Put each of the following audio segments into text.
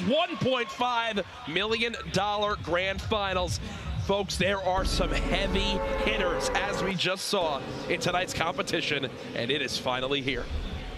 those $1.5 million grand finals. Folks, there are some heavy hitters, as we just saw in tonight's competition, and it is finally here.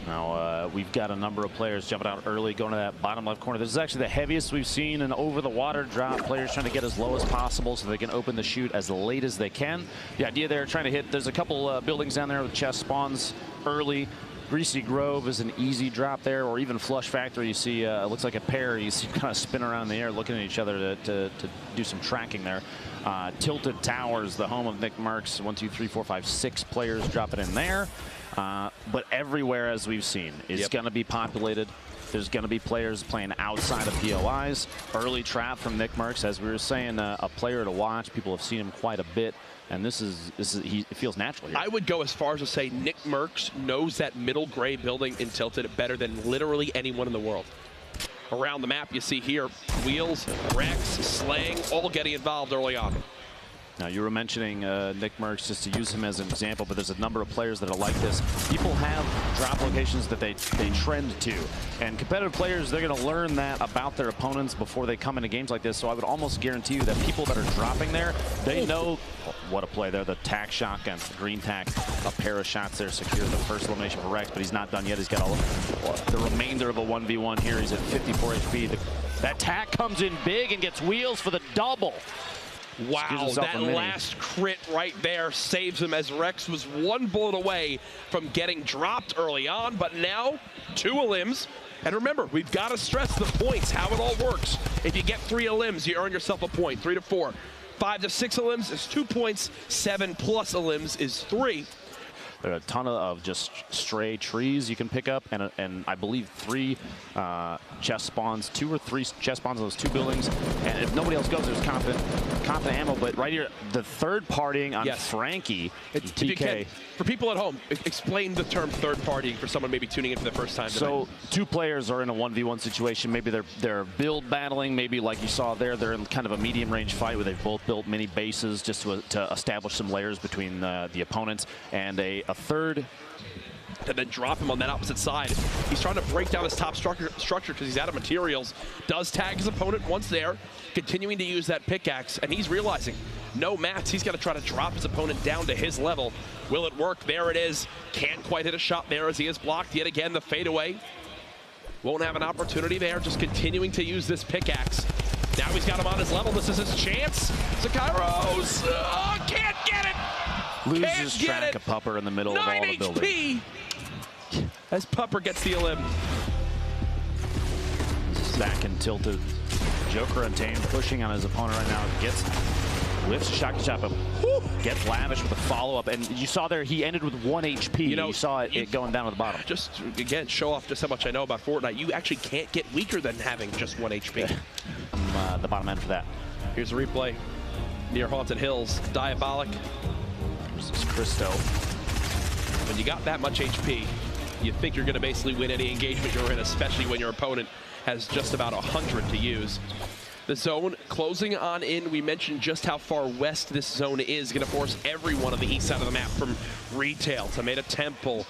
Now, we've got a number of players jumping out early, going to that bottom left corner. This is actually the heaviest we've seen an over-the-water drop. Players trying to get as low as possible so they can open the chute as late as they can. The idea there, trying to hit, there's a couple buildings down there with chest spawns early. Greasy Grove is an easy drop there, or even Flush Factory. You see, it looks like a pair. You see kind of spin around in the air, looking at each other to do some tracking there. Tilted Towers, the home of Nick Marks. 1, 2, 3, 4, 5, 6 players dropping in there. But everywhere, as we've seen, is going to be populated. There's going to be players playing outside of POIs. Early trap from Nick Marks, as we were saying, a player to watch. People have seen him quite a bit. And it feels natural here. I would go as far as to say Nick Merckx knows that middle gray building in Tilted better than literally anyone in the world. Around the map, you see here, Wheels, Rex, Slang, all getting involved early on. Now, you were mentioning Nick Merckx, just to use him as an example, but there's a number of players that are like this. People have drop locations that they trend to. And competitive players, they're going to learn that about their opponents before they come into games like this. So I would almost guarantee you that people that are dropping there, they know what a play there. The tack shotgun, green tack, a pair of shots there secures the first elimination for Rex, but he's not done yet. He's got all the remainder of a 1v1 here. He's at 54 HP. That tack comes in big and gets Wheels for the double. Wow, that last crit right there saves him, as Rex was one bullet away from getting dropped early on, but now 2 elims. And remember, we've got to stress the points, how it all works. If you get 3 elims, you earn yourself a point. 3 to 4. 5 to 6 elims is 2 points. 7 plus elims is 3. There are a ton of just stray trees you can pick up, and I believe 3 chest spawns, 2 or 3 chest spawns in those 2 buildings. And if nobody else goes, there's confident ammo. But right here, the third partying on Frankie. If you can, for people at home, explain the term third partying for someone maybe tuning in for the first time tonight. So 2 players are in a 1v1 situation. Maybe they're build battling. Maybe like you saw there, they're in kind of a medium range fight where they've both built mini bases just to establish some layers between the opponents. And a third, and then drop him on that opposite side. He's trying to break down his top structure because he's out of materials. Does tag his opponent once there, continuing to use that pickaxe, and he's realizing no mats. He's got to try to drop his opponent down to his level. Will it work? There it is. Can't quite hit a shot there as he is blocked yet again. The fadeaway won't have an opportunity there. Just continuing to use this pickaxe. Now he's got him on his level. This is his chance. Zakairos can't get it. Loses track of Pupper in the middle of all the buildings. As Pupper gets the elim. Back and tilted. Joker Untamed pushing on his opponent right now. Lifts a shotgun shot, but gets lavish with a follow-up. And you saw there, he ended with 1 HP. You saw it going down to the bottom. Just, again, show off just how much I know about Fortnite. You actually can't get weaker than having just 1 HP. The bottom end for that. Here's a replay near Haunted Hills. Diabolic. This is Christo. When you got that much HP, you think you're going to basically win any engagement you're in, especially when your opponent has just about 100 to use. The zone closing on in. We mentioned just how far west this zone is. Going to force everyone on the east side of the map, from Retail to Meta Temple.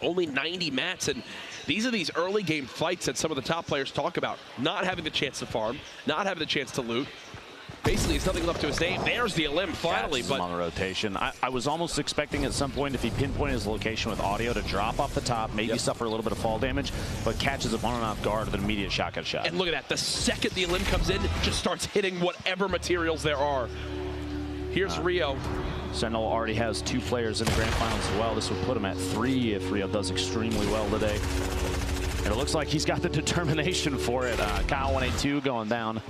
Only 90 mats, and these are these early game fights that some of the top players talk about. Not having the chance to farm, not having the chance to loot. Basically, it's nothing left to his name. There's the elim finally. But on the rotation, I was almost expecting at some point, if he pinpointed his location with audio, to drop off the top, maybe suffer a little bit of fall damage, but catches opponent off guard with an immediate shotgun shot. And look at that. The second the elim comes in, it just starts hitting whatever materials there are. Here's Rio. Sentinel already has 2 players in the grand finals as well. This would put him at 3 if Rio does extremely well today. And it looks like he's got the determination for it. Kyle 182 going down.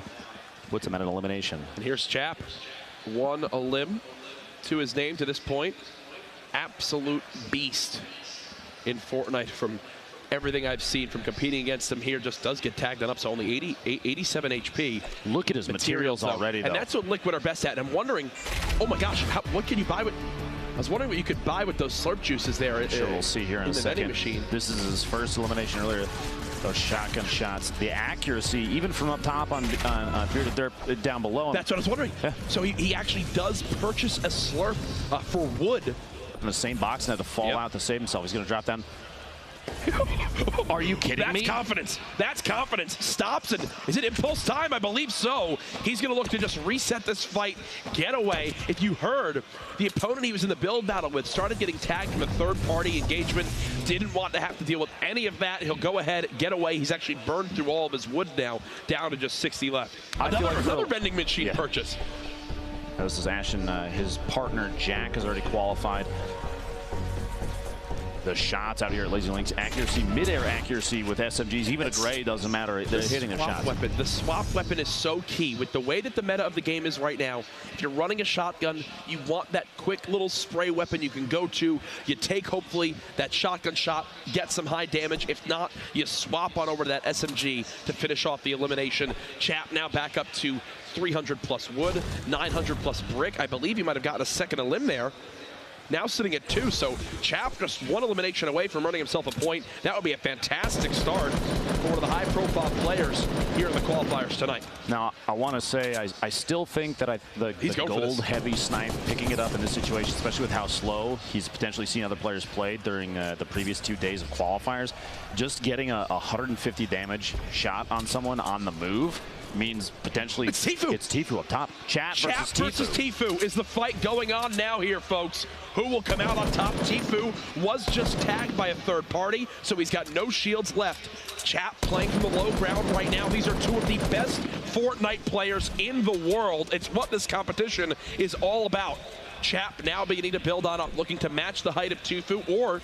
Puts him at an elimination. And here's Chap. 1 elim to his name to this point. Absolute beast in Fortnite from everything I've seen from competing against him here. Just does get tagged on up, so only 87 HP. Look at his materials already, though. And that's what Liquid are best at. And I'm wondering, oh my gosh, what can you buy with... I was wondering what you could buy with those slurp juices there. Sure, we'll see here in a second. Machine. This is his first elimination earlier. Those shotgun shots, the accuracy, even from up top on Bearded Derp down below. That's what I was wondering. Yeah. So he actually does purchase a slurp for wood. In the same box and had to fall out to save himself. He's going to drop down. Are you kidding me? That's confidence. That's confidence. Stops and is it impulse time? I believe so. He's going to look to just reset this fight, get away. If you heard, the opponent he was in the build battle with started getting tagged from a third-party engagement, didn't want to have to deal with any of that. He'll go ahead, get away. He's actually burned through all of his wood now, down to just 60 left. Another vending machine purchase. This is Ashen. His partner, Jack, has already qualified. The shots out here at Lazy Links, accuracy, mid-air accuracy with SMGs, even a gray doesn't matter. They're hitting their shots. The swap weapon is so key. With the way that the meta of the game is right now, if you're running a shotgun, you want that quick little spray weapon you can go to. You take, hopefully, that shotgun shot, get some high damage. If not, you swap on over to that SMG to finish off the elimination. Chap now back up to 300 plus wood, 900 plus brick. I believe he might have gotten a second elim there. Now sitting at 2, so Chap just one elimination away from earning himself a point. That would be a fantastic start for one of the high-profile players here in the qualifiers tonight. Now, I want to say I still think that the gold-heavy snipe, picking it up in this situation, especially with how slow he's potentially seen other players play during the previous 2 days of qualifiers, just getting a 150 damage shot on someone on the move means potentially it's Tfue. It's Tfue up top. Chap versus Tfue is the fight going on now here, folks. Who will come out on top? Tfue was just tagged by a third party, so he's got no shields left. Chap playing from the low ground right now. These are 2 of the best Fortnite players in the world. It's what this competition is all about. Chap now beginning to build on up, looking to match the height of Tfue, or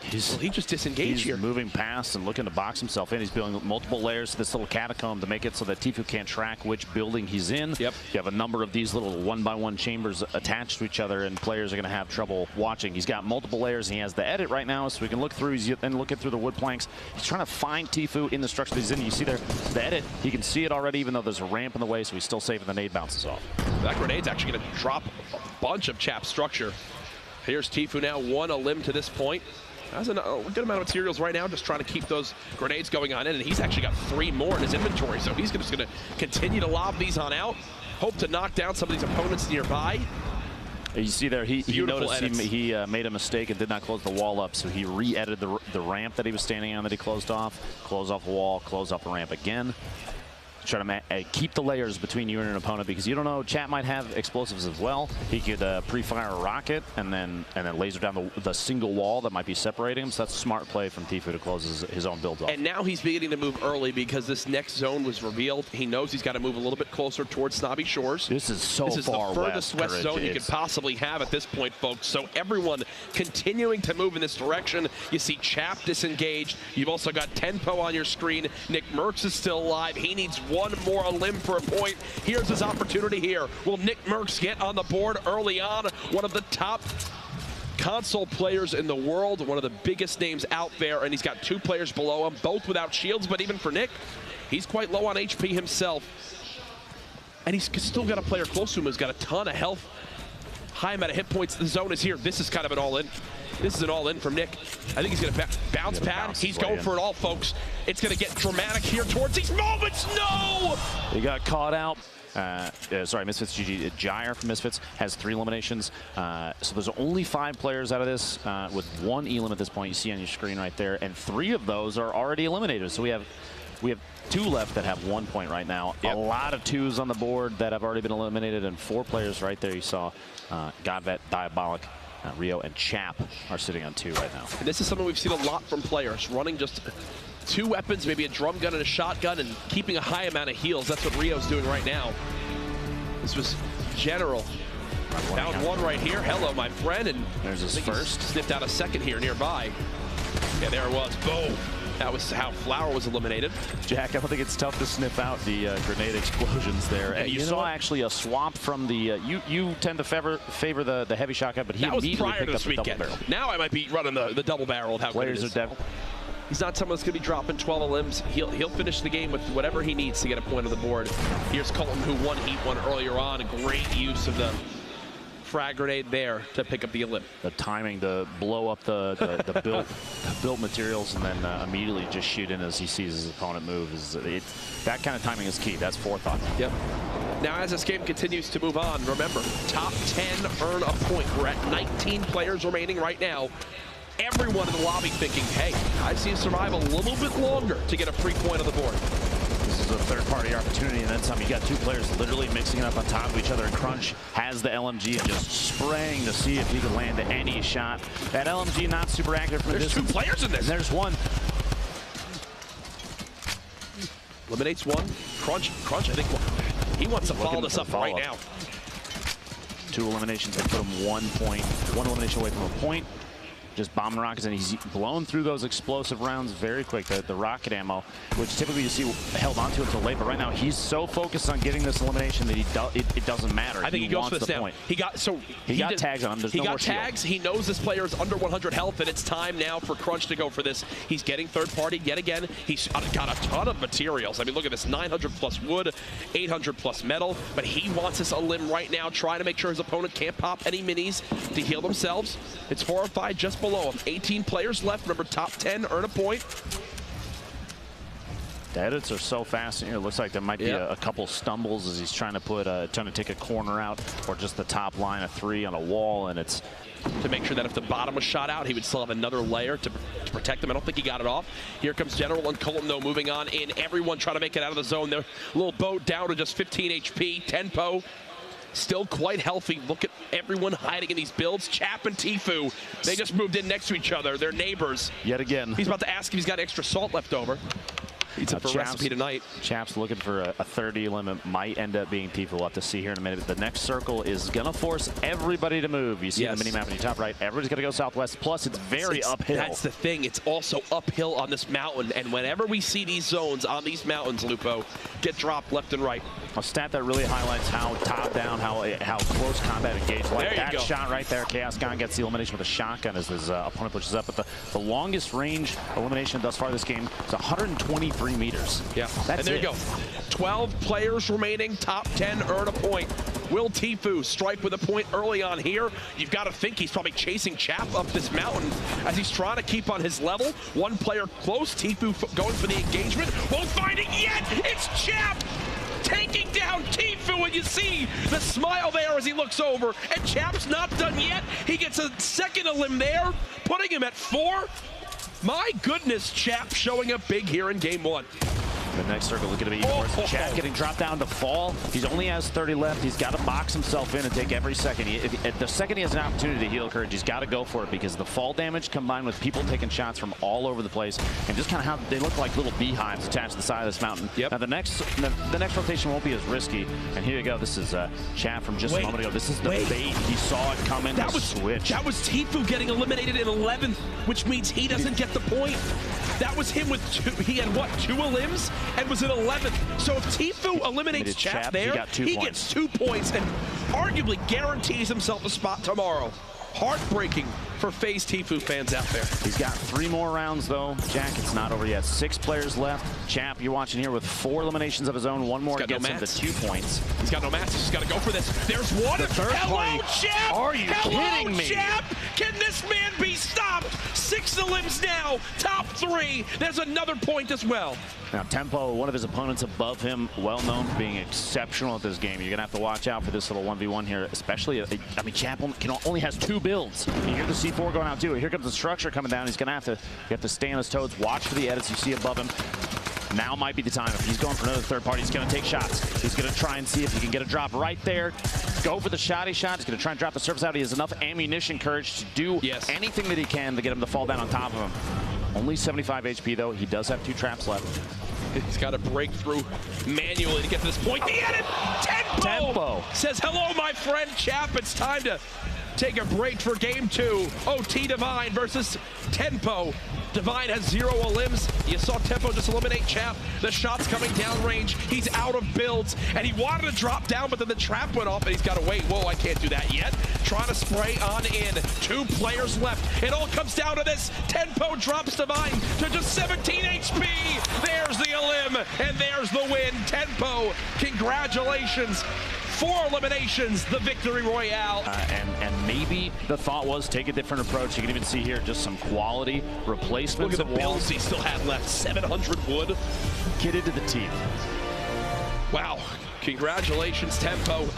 will he just disengage here? He's moving past and looking to box himself in. He's building multiple layers to this little catacomb to make it so that Tfue can't track which building he's in. Yep. You have a number of these little one-by-one chambers attached to each other, and players are going to have trouble watching. He's got multiple layers, and he has the edit right now, so we can look through. He's then looking through the wood planks. He's trying to find Tfue in the structure that he's in. You see there, the edit. He can see it already, even though there's a ramp in the way, so he's still safe, and the nade bounces off. That grenade's actually going to drop a bunch of Chap's structure. Here's Tfue now, 1 elim to this point. Has a good amount of materials right now, just trying to keep those grenades going on in, and he's actually got 3 more in his inventory, so he's just going to continue to lob these on out, hope to knock down some of these opponents nearby. You see there, he noticed he made a mistake and did not close the wall up, so he re-edited the ramp that he was standing on that he closed off the wall, close off the ramp again. Try to keep the layers between you and an opponent, because you don't know, Chap might have explosives as well. He could pre-fire a rocket and then laser down the single wall that might be separating him. So that's a smart play from Tfue to close his own build off. And now he's beginning to move early because this next zone was revealed. He knows he's got to move a little bit closer towards Snobby Shores. This is so far west. This is the furthest west zone you could possibly have at this point, folks. So everyone continuing to move in this direction. You see Chap disengaged. You've also got Tenpo on your screen. Nick Merckx is still alive. He needs 1 more elim for a point. Here's his opportunity here. Will Nick Merckx get on the board early on? One of the top console players in the world, one of the biggest names out there, and he's got 2 players below him, both without shields, but even for Nick, he's quite low on HP himself. And he's still got a player close to him who's got a ton of health, high amount of hit points. The zone is here. This is kind of an all-in. This is an all-in from Nick. I think he's going to bounce pad. He's going for it all, folks. It's going to get dramatic here towards these moments. No! He got caught out. Sorry, Misfits GG. Gyre from Misfits has 3 eliminations. So there's only 5 players out of this with 1 elim at this point. You see on your screen right there, and 3 of those are already eliminated. So we have 2 left that have 1 point right now. Yep. A lot of 2s on the board that have already been eliminated, and 4 players right there. You saw Godvet, Diabolic, Rio, and Chap are sitting on 2 right now. And this is something we've seen a lot from players, running just 2 weapons, maybe a drum gun and a shotgun, and keeping a high amount of heals. That's what Rio's doing right now. This was General. Found 1 right here. Hello, my friend. And there's his first. Sniffed out a second here nearby. Yeah, there it was. Boom. That was how Flower was eliminated. Jack, I don't think it's tough to sniff out the grenade explosions there. And you saw actually a swap from the, you tend to favor the heavy shotgun, but he immediately picked up the double barrel. Now I might be running the double barrel of how players good it is. are devil. He's not someone that's going to be dropping 12 elims. He'll finish the game with whatever he needs to get a point on the board. Here's Colton, who won Heat 1 earlier on. A great use of the frag grenade there to pick up the elim. The timing to blow up the built materials and then immediately just shoot in as he sees his opponent move. That kind of timing is key. That's forethought. Yep. Now, as this game continues to move on, remember, top 10 earn a point. We're at 19 players remaining right now. everyone in the lobby thinking, hey, I see survive a little bit longer to get a free point on the board. This is a third-party opportunity, and then some. You got two players literally mixing it up on top of each other, and Crunch has the LMG and just spraying to see if he can land any shot. That LMG not super accurate from There's two players in this. And there's one. Eliminates one. Crunch, I think he wants to follow this up right now. Two eliminations that put him 1 point, one elimination away from a point. Just bombing rockets, and he's blown through those explosive rounds very quick. The rocket ammo, which typically you see held onto until late, but right now he's so focused on getting this elimination that it doesn't matter. I think he goes for this now. He got tags on him. There's he no got more tags. He knows this player is under 100 health, and it's time now for Crunch to go for this. He's getting third party yet again. He's got a ton of materials. I mean, look at this: 900 plus wood, 800 plus metal. But he wants this a limb right now, trying to make sure his opponent can't pop any minis to heal themselves. It's 4 or 5 just below him. 18 players left. Remember, top 10 earn a point. The edits are so fast in here. It looks like there might be a couple stumbles as he's trying to take a corner out, or just the top line of 3 on a wall, and it's to make sure that if the bottom was shot out, he would still have another layer to protect him. I don't think he got it off. Here comes General and Colton, though, moving on in. Everyone trying to make it out of the zone. Their little boat down to just 15 HP. Tempo still quite healthy. Look at everyone hiding in these builds. Chap and Tfue, they just moved in next to each other. They're neighbors. Yet again. He's about to ask if he's got extra salt left over. Eats up for a recipe tonight. Chap's looking for a 30 limit. Might end up being Tfue. We'll have to see here in a minute. The next circle is going to force everybody to move. You see the mini map in your top right. Everybody's going to go southwest. Plus, it's very uphill. That's the thing. It's also uphill on this mountain. And whenever we see these zones on these mountains, Lupo, get dropped left and right. A stat that really highlights how top down, how close combat engaged. Like that shot right there. Chaos Gone gets the elimination with a shotgun as his opponent pushes up. But the longest range elimination thus far this game is 123 meters. Yeah, and there you go. 12 players remaining. Top 10 earn a point. Will Tfue strike with a point early on here? You've got to think he's probably chasing Chap up this mountain as he's trying to keep on his level. One player close. Tfue going for the engagement. Won't find it yet. It's Chap taking down Tfue, and you see the smile there as he looks over, and Chap's not done yet. He gets a second elim there, putting him at 4. My goodness, Chap showing up big here in game 1. The next circle is going to be worse. Chap getting dropped down to fall. He only has 30 left. He's got to box himself in and take every second. The second he has an opportunity to heal Courage, he's got to go for it, because the fall damage combined with people taking shots from all over the place, and just kind of how they look like little beehives attached to the side of this mountain. Now the next rotation won't be as risky. And here you go. This is Chap from just a moment ago. This is the bait. He saw it coming. That was Tfue getting eliminated in 11th, which means he doesn't get the point. That was him with 2. He had what, 2 elims? And was in 11th. So if Tfue eliminates Chap there, he gets 2 points and arguably guarantees himself a spot tomorrow. Heartbreaking for FaZe Tfue fans out there. He's got 3 more rounds, though. Jack, it's not over yet. 6 players left. Chap, you're watching here with 4 eliminations of his own. 1 more gets him to 2 points. He's got no mats. He's got to go for this. There's one. Hello, Chap! Are you kidding me? Chap! Can this man be stopped? 6 elims now. Top 3. There's another point as well. Now, Tempo, one of his opponents above him, well known for being exceptional at this game. You're going to have to watch out for this little 1v1 here, especially, I mean, Chap only has 2 builds. You hear the C4 going out, too. Here comes the structure coming down. He's going to have to stay on his toes, watch for the edits you see above him. Now might be the time. If he's going for another third party, he's going to take shots. He's going to try and see if he can get a drop right there. Go for the shotty shot. He's going to try and drop the surface out. He has enough ammunition, Courage, to do anything that he can to get him to fall down on top of him. Only 75 HP, though. He does have 2 traps left. He's got to break through manually to get to this point. The edit! Tempo says, hello, my friend Chap. It's time to take a break for game 2. OT Divine versus Tempo. Divine has 0 elims. You saw Tempo just eliminate Chap. The shot's coming downrange. He's out of builds, and he wanted to drop down, but then the trap went off, and he's got to wait. Whoa, I can't do that yet. Trying to spray on in. 2 players left. It all comes down to this. Tempo drops Divine to just 17 HP. There's the elim, and there's the win. Tempo, congratulations. 4 eliminations, the victory royale. And maybe the thought was take a different approach. You can even see here just some quality replacements. Look at the builds he still had left. 700 wood. Get into the team. Wow. Congratulations, Tempo.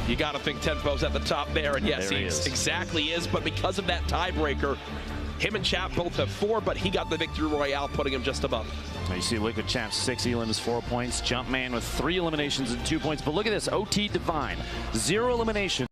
You got to think Tempo's at the top there, and yes, he exactly is. But because of that tiebreaker, Him and Chap both have 4, but he got the victory royale, putting him just above. Now you see Liquid Champ 6 elims, 4 points. Jumpman with 3 eliminations and 2 points. But look at this, OT Divine, 0 eliminations.